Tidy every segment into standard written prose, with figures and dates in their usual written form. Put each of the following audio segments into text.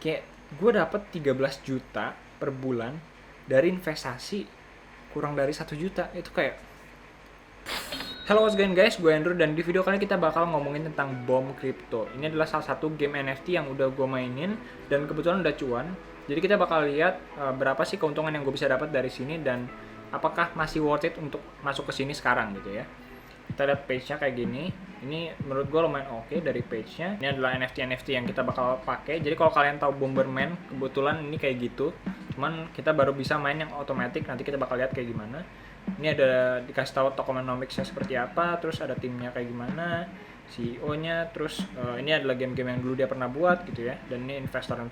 Kayak gue dapet 13 juta per bulan dari investasi kurang dari 1 juta. Itu kayak, hello what's going guys, gue Andrew, dan di video kali ini kita bakal ngomongin tentang BOM Crypto. Ini adalah salah satu game NFT yang udah gue mainin dan kebetulan udah cuan. Jadi kita bakal lihat berapa sih keuntungan yang gue bisa dapat dari sini dan apakah masih worth it untuk masuk ke sini sekarang gitu ya. Kita lihat page-nya kayak gini. Ini menurut gue lumayan oke dari page-nya. Ini adalah NFT yang kita bakal pakai. Jadi kalau kalian tahu Bomberman, kebetulan ini kayak gitu. Cuman kita baru bisa main yang otomatis. Nanti kita bakal lihat kayak gimana. Ini ada dikasih tahu tokenomics-nya seperti apa, terus ada timnya kayak gimana, CEO-nya, terus ini adalah game-game yang dulu dia pernah buat gitu ya. Dan ini investornya.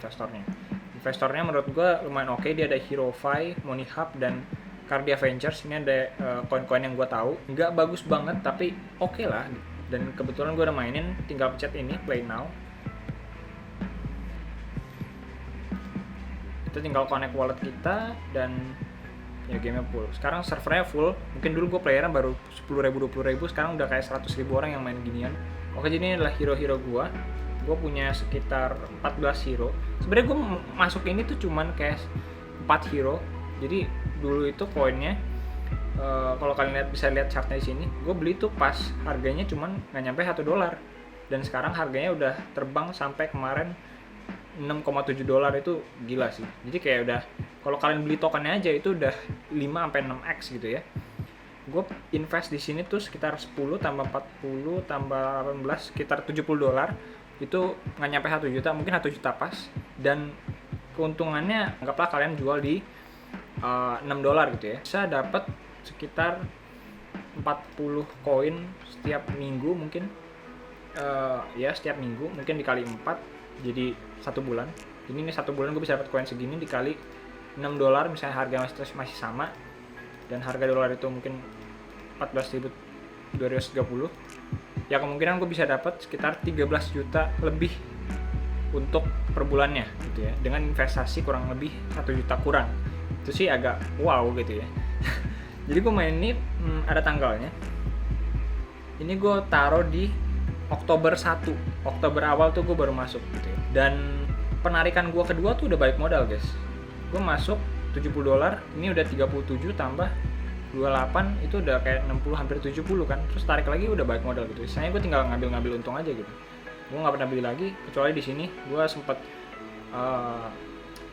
Investornya menurut gue lumayan oke. Dia ada HeroFi, Money Hub, dan Cardia Ventures. Ini ada koin-koin yang gue tahu nggak bagus banget tapi oke lah, dan kebetulan gue udah mainin. Tinggal pencet ini play now, kita tinggal connect wallet kita dan ya gamenya full. Sekarang servernya full. Mungkin dulu gue playernya baru 10.000 20.000, sekarang udah kayak 100.000 orang yang main ginian. Oke, jadi ini adalah hero-hero gue punya sekitar 14 hero. Sebenarnya gue masuk ini tuh cuman kayak 4 hero. Jadi dulu itu koinnya kalau kalian bisa lihat chartnya di sini, gue beli tuh pas harganya cuman nggak nyampe $1, dan sekarang harganya udah terbang sampai kemarin $6,7. Itu gila sih. Jadi kayak udah, kalau kalian beli tokennya aja itu udah 5-6x gitu ya. Gue invest di sini tuh sekitar 10 tambah 40 tambah 18 sekitar $70. Itu nggak nyampe 1 juta, mungkin 1 juta pas. Dan keuntungannya anggaplah kalian jual di $6 gitu ya, bisa dapat sekitar 40 koin setiap minggu mungkin. Ya setiap minggu mungkin dikali 4 jadi 1 bulan. Ini 1 bulan gue bisa dapat koin segini dikali $6, misalnya harga masih sama dan harga dolar itu mungkin 14.230, ya kemungkinan gue bisa dapat sekitar 13 juta lebih untuk per bulannya gitu ya, dengan investasi kurang lebih 1 juta kurang. Itu sih agak wow gitu ya. Jadi gue main ini ada tanggalnya. Ini gue taruh di Oktober 1. Oktober awal tuh gue baru masuk gitu ya. Dan penarikan gue kedua tuh udah balik modal guys. Gue masuk $70, ini udah 37 tambah 28 itu udah kayak 60 hampir 70 kan. Terus tarik lagi udah balik modal gitu. Sisanya gue tinggal ngambil untung aja gitu. Gue nggak pernah beli lagi kecuali di sini gue sempet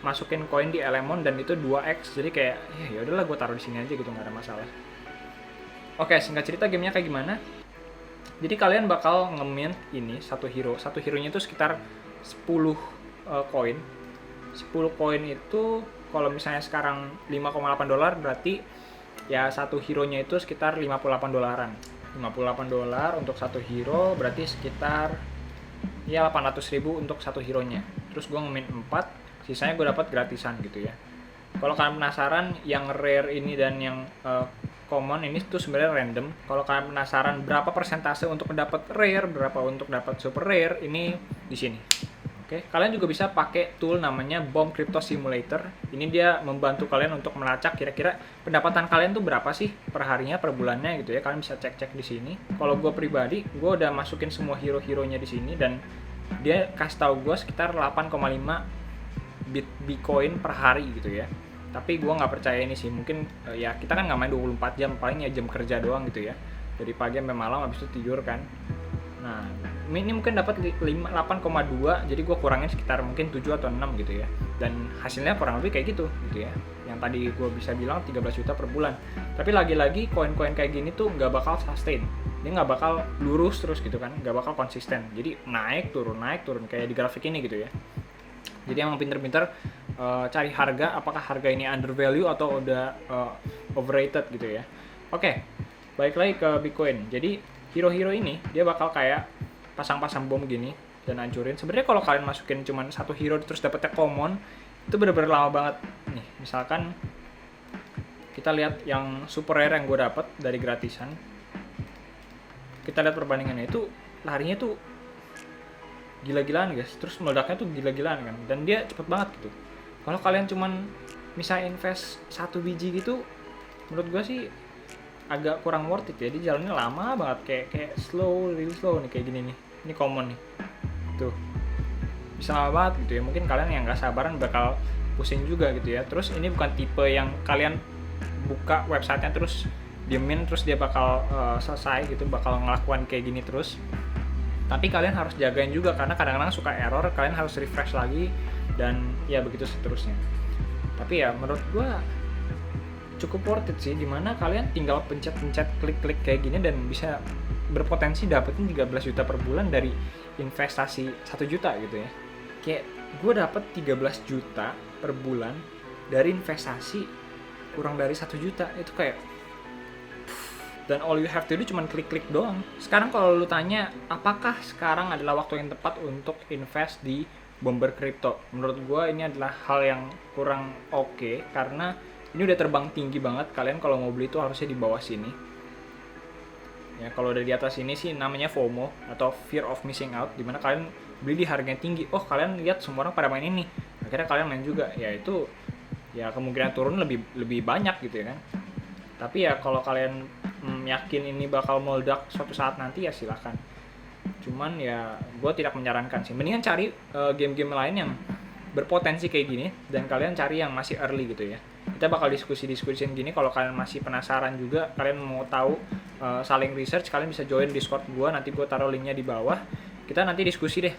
masukin koin di Elemon dan itu 2x, jadi kayak ya udahlah gue taruh di sini aja gitu, nggak ada masalah. Oke, singkat cerita gamenya kayak gimana. Jadi kalian bakal nge-mint ini satu heronya itu sekitar 10 koin. 10 koin itu kalau misalnya sekarang $5,8 berarti ya satu heronya itu sekitar $58. $58 untuk satu hero berarti sekitar ya 800.000 untuk satu hero-nya. Terus gue nge-mint 4, sisanya gue dapat gratisan gitu ya. Kalau kalian penasaran yang rare ini dan yang common ini tuh sebenarnya random. Kalau kalian penasaran berapa persentase untuk mendapat rare, berapa untuk dapat super rare, ini di sini. Oke, kalian juga bisa pakai tool namanya BOM Crypto Simulator. Ini dia membantu kalian untuk melacak kira-kira pendapatan kalian tuh berapa sih per harinya, per bulannya gitu ya. Kalian bisa cek-cek di sini. Kalau gue pribadi, gue udah masukin semua hero-heronya di sini dan dia kasih tahu gue sekitar 8,5 Bitcoin per hari gitu ya. Tapi gue nggak percaya ini sih. Mungkin ya kita kan nggak main 24 jam, paling ya jam kerja doang gitu ya. Dari pagi sampai malam, habis itu tidur kan. Nah, ini mungkin dapat 8,2, jadi gue kurangin sekitar mungkin 7 atau 6 gitu ya. Dan hasilnya kurang lebih kayak gitu ya. Yang tadi gue bisa bilang 13 juta per bulan. Tapi lagi-lagi koin-koin kayak gini tuh nggak bakal sustain. Dia nggak bakal lurus terus gitu kan, nggak bakal konsisten. Jadi naik turun kayak di grafik ini gitu ya. Jadi emang pinter-pinter cari harga, apakah harga ini undervalue atau udah overrated gitu ya. Oke, balik lagi ke Bitcoin. Jadi hero-hero ini dia bakal kayak pasang-pasang bom gini dan hancurin. Sebenarnya kalau kalian masukin cuman satu hero terus dapetnya common, itu bener-bener lama banget. Nih, misalkan kita lihat yang super rare yang gue dapet dari gratisan. Kita lihat perbandingannya itu larinya tuh gila-gilaan guys, terus meledaknya tuh gila-gilaan kan, dan dia cepet banget gitu. Kalau kalian cuman misalnya invest 1 biji gitu, menurut gue sih agak kurang worth it ya. Dia jalannya lama banget, kayak slow, really slow nih, kayak gini nih. Ini common nih, tuh bisa lama banget gitu ya. Mungkin kalian yang nggak sabaran bakal pusing juga gitu ya. Terus ini bukan tipe yang kalian buka websitenya terus diemin terus dia bakal selesai gitu, bakal ngelakuin kayak gini terus. Tapi kalian harus jagain juga karena kadang-kadang suka error, kalian harus refresh lagi dan ya begitu seterusnya. Tapi ya menurut gua cukup worth it sih, dimana kalian tinggal pencet-pencet klik-klik kayak gini dan bisa berpotensi dapetin 13 juta per bulan dari investasi 1 juta gitu ya. Kayak gue dapet 13 juta per bulan dari investasi kurang dari 1 juta, itu kayak dan all you have to do cuma klik-klik doang. Sekarang kalau lu tanya apakah sekarang adalah waktu yang tepat untuk invest di Bomber Crypto, menurut gue ini adalah hal yang kurang oke, karena ini udah terbang tinggi banget. Kalian kalau mau beli itu harusnya di bawah sini. Ya, kalau udah di atas ini sih namanya FOMO atau fear of missing out, dimana kalian beli di harga yang tinggi. Oh, kalian lihat semua orang pada main ini, akhirnya kalian main juga. Ya itu ya kemungkinan turun lebih banyak gitu ya kan. Tapi ya kalau kalian yakin ini bakal meledak suatu saat nanti ya silakan. Cuman ya gue tidak menyarankan sih. Mendingan cari game-game lain yang berpotensi kayak gini dan kalian cari yang masih early gitu ya. Kita bakal diskusi-diskusiin gini. Kalau kalian masih penasaran juga, kalian mau tahu saling research, kalian bisa join Discord gue, nanti gue taruh linknya di bawah. Kita nanti diskusi deh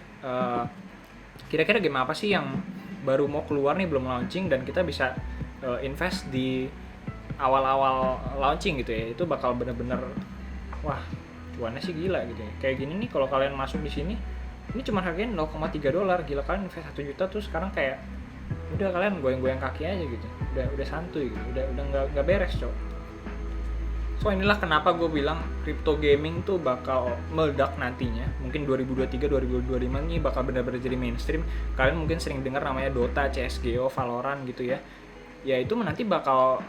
kira-kira game apa sih yang baru mau keluar nih, belum launching, dan kita bisa invest di awal-awal launching gitu ya. Itu bakal bener-bener wah cuannya sih gila gitu ya. Kayak gini nih kalau kalian masuk di sini, ini cuma harganya $0,3, gila, kalian invest 1 juta terus sekarang kayak udah kalian goyang-goyang kaki aja gitu, udah santuy gitu, udah nggak beres cok. So inilah kenapa gue bilang crypto gaming tuh bakal meledak nantinya. Mungkin 2023 2025 ini bakal benar-benar jadi mainstream. Kalian mungkin sering dengar namanya Dota, CS:GO, Valorant gitu ya. Ya itu nanti bakal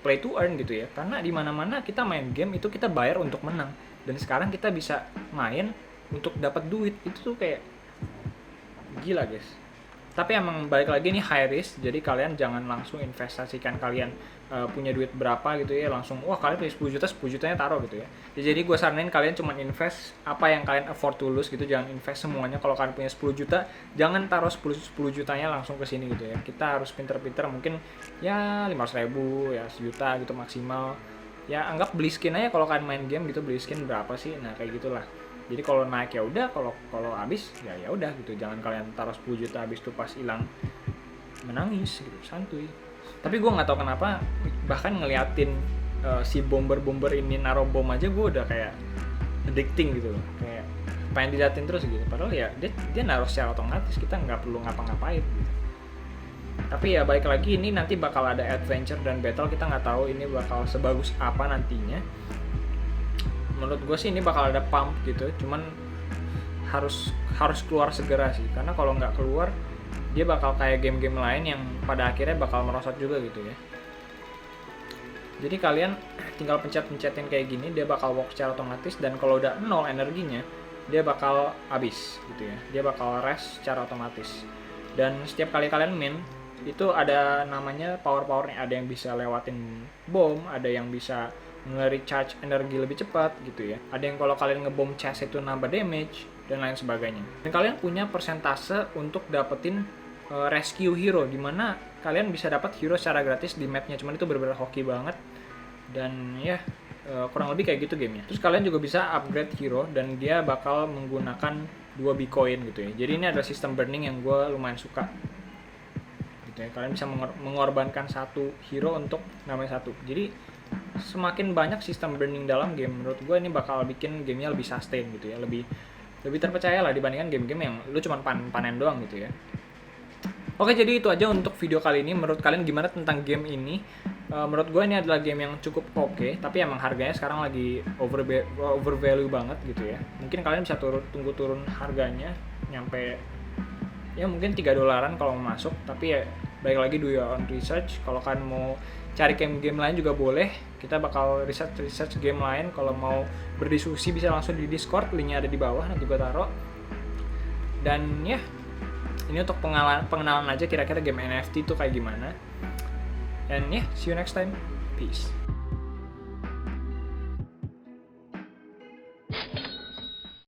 play to earn gitu ya, karena di mana-mana kita main game itu kita bayar untuk menang, dan sekarang kita bisa main untuk dapat duit. Itu tuh kayak gila guys. Tapi emang balik lagi nih high risk, jadi kalian jangan langsung investasikan kalian punya duit berapa gitu ya, langsung wah kalian punya 10 juta, 10 jutanya taruh gitu ya. Jadi gue saranin kalian cuma invest apa yang kalian afford to lose gitu, jangan invest semuanya. Kalau kalian punya 10 juta, jangan taruh 10 jutanya langsung ke sini gitu ya. Kita harus pinter-pinter, mungkin ya 500.000 ya, 1 juta gitu maksimal. Ya anggap beli skin aja, kalau kalian main game gitu beli skin berapa sih, nah kayak gitulah. Jadi kalau naik ya udah, kalau habis ya udah gitu. Jangan kalian taruh 10 juta habis itu pas hilang menangis gitu, santuy. Tapi gue nggak tahu kenapa, bahkan ngeliatin si bomber ini naruh bom aja gue udah kayak addicting gitu loh, kayak pengen diliatin terus gitu. Padahal ya dia naruh secara otomatis, kita nggak perlu ngapa-ngapain gitu. Tapi ya balik lagi, ini nanti bakal ada adventure dan battle, kita nggak tahu ini bakal sebagus apa nantinya. Menurut gue sih ini bakal ada pump gitu, cuman harus keluar segera sih, karena kalau nggak keluar dia bakal kayak game-game lain yang pada akhirnya bakal merosot juga gitu ya. Jadi kalian tinggal pencet-pencetin kayak gini, dia bakal work secara otomatis, dan kalau udah 0 energinya dia bakal habis gitu ya, dia bakal rest secara otomatis. Dan setiap kali kalian min itu ada namanya power-powernya, ada yang bisa lewatin bom, ada yang bisa nge-recharge energi lebih cepat gitu ya, ada yang kalau kalian ngebom chest itu nambah damage dan lain sebagainya. Dan kalian punya persentase untuk dapetin rescue hero, dimana kalian bisa dapat hero secara gratis di mapnya, cuman itu benar-benar hoki banget. Dan ya kurang lebih kayak gitu gamenya. Terus kalian juga bisa upgrade hero, dan dia bakal menggunakan 2 Bitcoin gitu ya. Jadi ini adalah sistem burning yang gue lumayan suka gitu ya. Kalian bisa mengorbankan satu hero untuk namanya satu. Jadi semakin banyak sistem burning dalam game, menurut gue ini bakal bikin gamenya lebih sustain gitu ya, lebih terpercaya lah dibandingkan game-game yang lu cuma panen doang gitu ya. Oke, jadi itu aja untuk video kali ini. Menurut kalian gimana tentang game ini? Menurut gue ini adalah game yang cukup oke, tapi emang harganya sekarang lagi overvalue banget gitu ya. Mungkin kalian bisa tunggu turun harganya nyampe ya mungkin $3 kalau mau masuk. Tapi ya balik lagi, do your own research. Kalau kalian mau cari game lain juga boleh. Kita bakal research game lain. Kalau mau berdiskusi bisa langsung di Discord, linknya ada di bawah, nanti gue taruh. Dan ya ini untuk pengenalan aja kira-kira game NFT itu kayak gimana. And yeah, see you next time. Peace.